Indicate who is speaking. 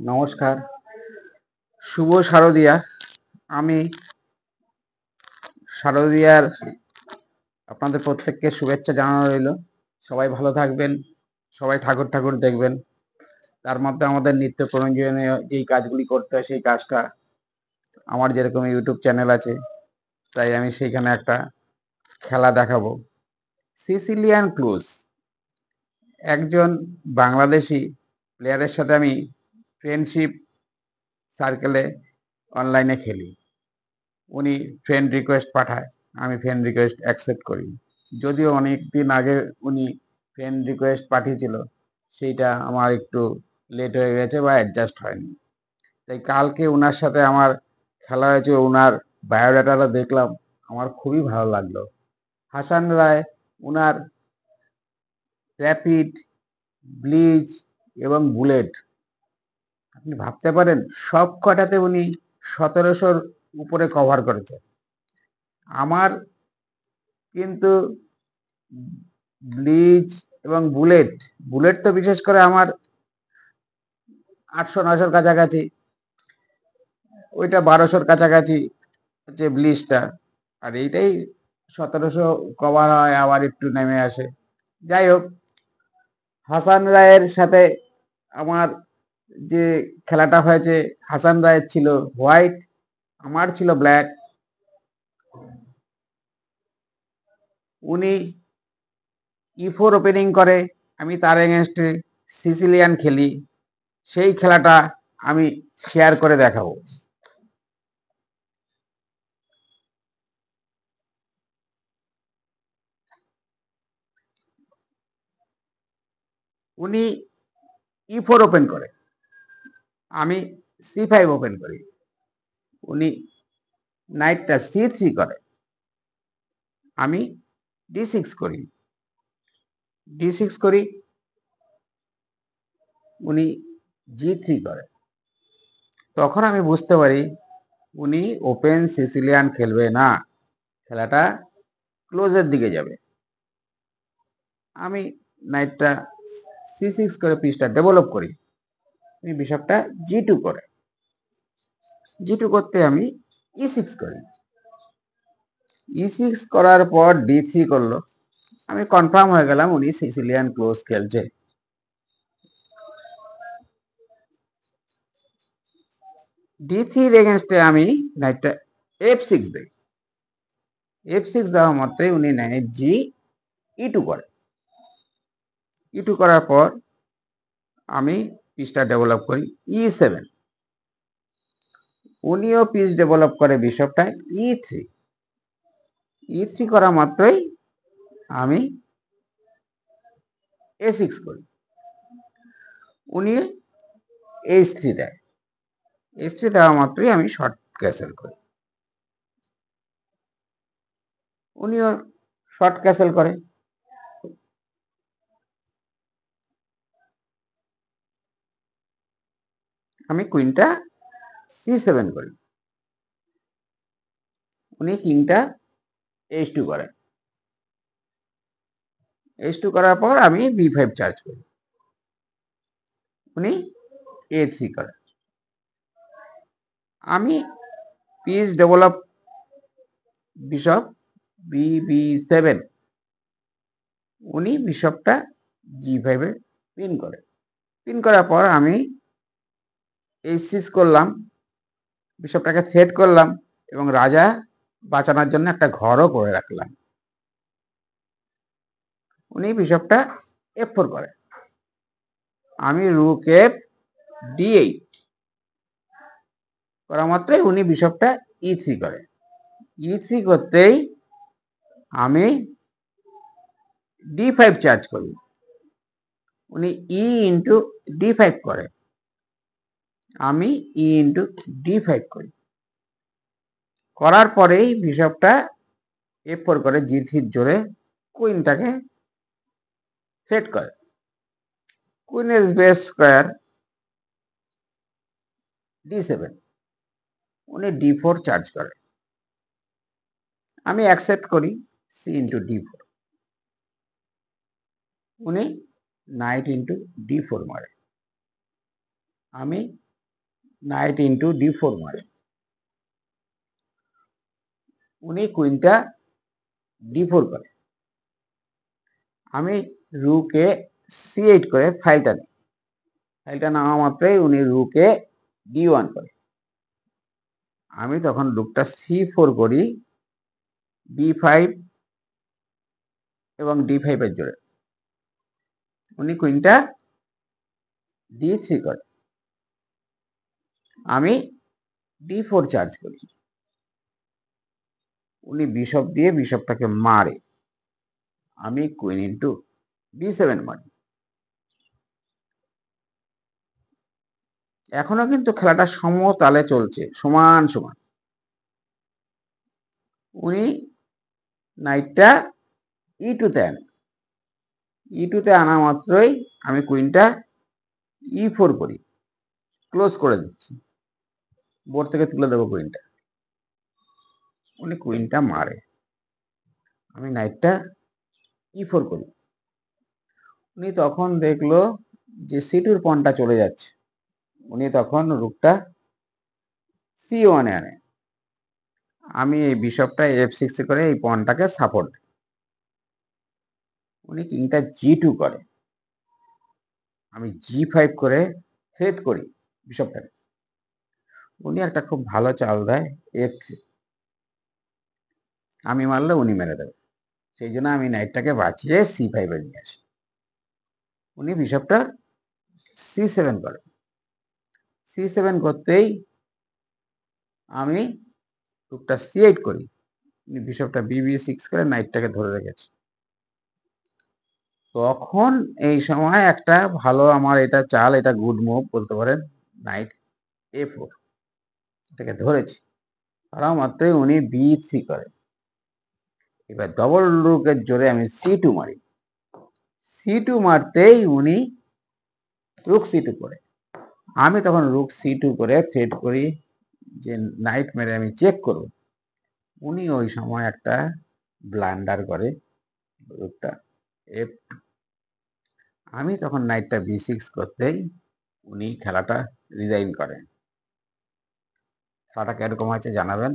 Speaker 1: নমস্কার, শুভ শারদিয়া। আমি শারদিয়ার আপনাদের প্রত্যেককে শুভেচ্ছা জানানো রইল। সবাই ভালো থাকবেন, সবাই ঠাকুর ঠাকুর দেখবেন। তার মধ্যে আমাদের নিত্য প্রয়োজনীয় যেই কাজগুলি করতে হয় সেই কাজটা, আমার যেরকম ইউটিউব চ্যানেল আছে তাই আমি সেইখানে একটা খেলা দেখাবো। সিসিলিয়ান ক্লুজ, একজন বাংলাদেশি প্লেয়ারের সাথে আমি ফ্রেন্ডশিপ সার্কেলে অনলাইনে খেলি। উনি ফ্রেন্ড রিকোয়েস্ট পাঠায়, আমি ফ্রেন্ড রিকোয়েস্ট অ্যাকসেপ্ট করি। যদিও অনেক দিন আগে উনি ফ্রেন্ড রিকোয়েস্ট পাঠিয়েছিল, সেইটা আমার একটু লেট হয়ে গেছে বা অ্যাডজাস্ট হয়নি। তাই কালকে ওনার সাথে আমার খেলা হয়েছে, ওনার বায়োডাটাটা দেখলাম, আমার খুবই ভালো লাগলো। হাসান রায়, ওনার র্যাপিড, ব্লিজ এবং বুলেট, আপনি ভাবতে পারেন সব কটাতে উনি 1700-র উপরে কভার করেছে। আমার কিন্তু ব্লিজ এবং বুলেট, বুলেট তো বিশেষ করে আমার 800-900-র কাছাকাছি, ওইটা 1200-র কাছাকাছি হচ্ছে ব্লিজটা, আর এইটাই 1700 কভার হয়, আবার একটু নেমে আসে। যাই হোক, হাসান রায়ের সাথে আমার যে খেলাটা হয়েছে, হাসান রায়ের ছিল হোয়াইট, আমার ছিল ব্ল্যাক। উনি E4 ওপেনিং করে, আমি তার এগেনস্টে সিসিলিয়ান খেলি। সেই খেলাটা আমি শেয়ার করে দেখাবো। উনি E4 ওপেন করে, আমি C5 ওপেন করি। উনি নাইটটা C3 করে, আমি D6 করি। D6 করি, উনি G3 করে। তখন আমি বুঝতে পারি উনি ওপেন সিসিলিয়ান খেলবে না, খেলাটা ক্লোজের দিকে যাবে। আমি নাইটটা C6 করে পিসটা ডেভেলপ করি। উনি বিশপটা G2 করে। G2 করতে আমি E6 করি। E6 করার পর D3 করলো, আমি কনফার্ম হয়ে গেলাম উনি সিসিলিয়ান ক্লোজ খেলছে। D3 এগেনস্টে আমি নাইটটা F6 দিই। F6 দেওয়া মাত্রই উনি নাইট G E2 করে। E2 করার পর আমি পিসটা ডেভেলপ করি E7। উনিও পিস ডেভেলপ করে বিশপটা E3। E3 করা মাত্রই আমি A6 করি। উনি H3 দেয়। H3 দেওয়া মাত্রই আমি শর্ট ক্যাসেল করি। উনিও শর্ট ক্যাসেল করে। আমি কুইনটা C7 করি। উনি কিংটা H2 করে। H2 করার পর আমি B5 চার্জ করি। উনি A3 করে। আমি পিস ডেভেলপ বিশপ B7। উনি বিশপটা G5 এ পিন করে। পিন করার পর আমি H6 করলাম, বিশপটাকে থ্রেট করলাম এবং রাজা বাঁচানোর জন্য একটা ঘরও করে রাখলাম। উনি বিশপটা F4 করে। আমি রুক D8 করা মাত্রই উনি বিশপটা E3 করে। E3 করতেই আমি D5 চার্জ করি। উনি E*D5 করে। আমি E*D5 করি। করার পরেই বিশপটা F4 করে G3 জোরে কুইনটাকে সেট করে। কুইনের বেস স্কোয়ার D7। উনি D4 চার্জ করে। আমি অ্যাকসেপ্ট করি C*D4। উনি নাইট D4 মারে। আমি নাইট ইন্টু d4 মারে, উনি কুইনটা d4 করে। আমি রুকে c8 করে ফাইলটা নিই, ফাইলটা নেওয়া মাত্রই উনি রুকে d1 করে। আমি তখন রুকটা c4 করি b5 এবং d5 এর জোরে, উনি কুইনটা d3 করে। আমি d4 চার্জ করি, উনি বিশপ দিয়ে বিশপটাকে মারে, আমি কুইন ইন্টু b7 মারি। এখনো কিন্তু খেলাটা সমতালে চলছে, সমান সমান। উনি নাইটটা e2 তে আনে, e2 তে আনা মাত্রই আমি কুইনটা e4 করি, ক্লোজ করে দিচ্ছি, বোর্ড থেকে তুলে দেবো কুইনটা। উনি কুইনটা মারে, আমি নাইটটা e4 করি। উনি তখন দেখলো যে c2 পয়েন্টটা চলে যাচ্ছে, উনি তখন রুকটা c1 এ আনে। আমি এই বিশপটা f6 করে এই পয়েন্টটাকে সাপোর্ট দিই, উনি কিংটা g2 করে, আমি g5 করে থ্রেট করি বিশপটাকে। উনি একটা খুব ভালো চাল দেয় f3, আমি মারলে উনি মেরে দেবে, সেই জন্য আমি নাইটটাকে বাঁচিয়ে c5 এ নিয়ে আসি। উনি বিশপটা c7 করে, c7 করতেই আমি রুকটা c8 করি, উনি বিশপটা b6 করে নাইটটাকে ধরে রেখেছে। তখন এই সময় একটা ভালো আমার এটা চাল, এটা গুড মুভ বলতে পারেন, নাইট a4, এটাকে ধরেছি, ধরা মাত্রই উনি b3 করে। এবার ডবল রুকের জোরে আমি c2 মারি, c2 মারতেই উনি রুক c2 করে। আমি তখন রুক c2 করে থ্রেট করি যে নাইট মেরে আমি চেক করব। উনি ওই সময় একটা ব্লান্ডার করে, রুকটা f, আমি তখন নাইটটা b6 করতেই উনি খেলাটা রিজাইন করেন। খেলাটা কিরকম হয়েছে জানাবেন।